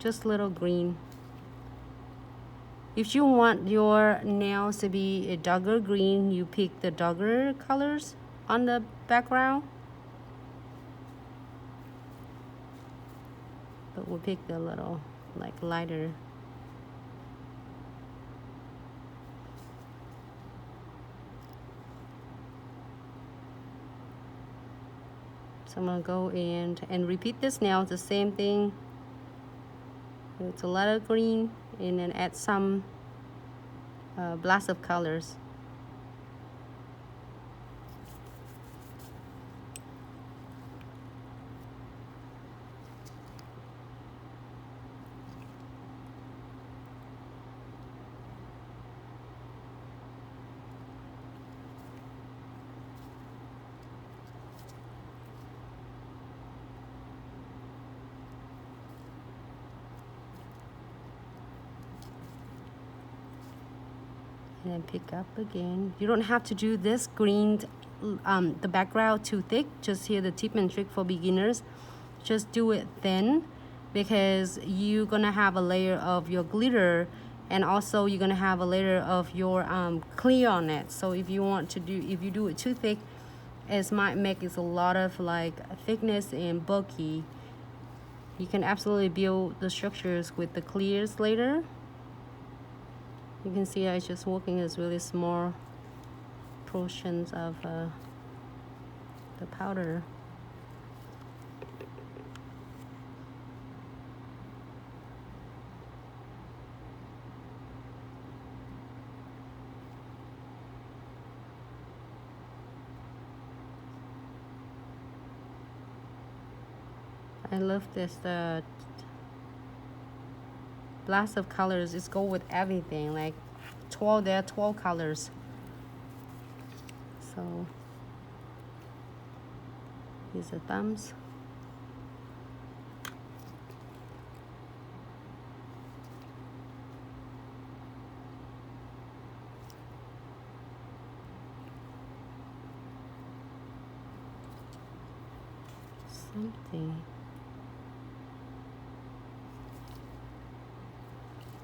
just little green. If you want your nails to be a darker green, you pick the darker colors on the background. But we'll pick the little like lighter. So I'm gonna go in and repeat this nail, the same thing. It's a lot of green and then add some blast of colors. And then pick up again. You don't have to do this green, the background too thick. Just here the tip and trick for beginners. Just do it thin because you're gonna have a layer of your glitter and also you're gonna have a layer of your clear on it. So if you want to do, if you do it too thick, it might make it a lot of like thickness and bulky. You can absolutely build the structures with the clears later. You can see I just working as really small portions of the powder. I love this blast of colors. It's go with everything, like 12, there are 12 colors. So these are thumbs. Something.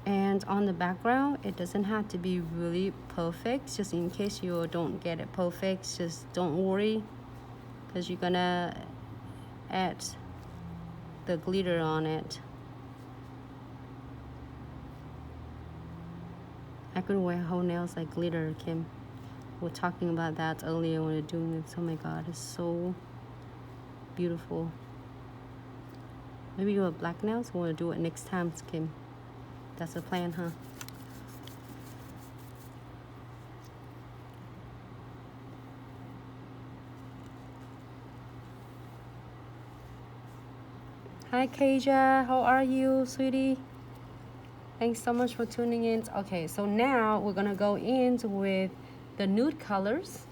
And on the background, it doesn't have to be really perfect. Just in case you don't get it perfect, just don't worry, because you're gonna add the glitter on it. I could wear whole nails like glitter, Kim. We were talking about that earlier when we were doing it. Oh my god, it's so beautiful. Maybe you have black nails. We'll do it next time, Kim. That's the plan, huh? Hi, Kaja. How are you, sweetie? Thanks so much for tuning in. Okay, so now we're gonna go in with the nude colors.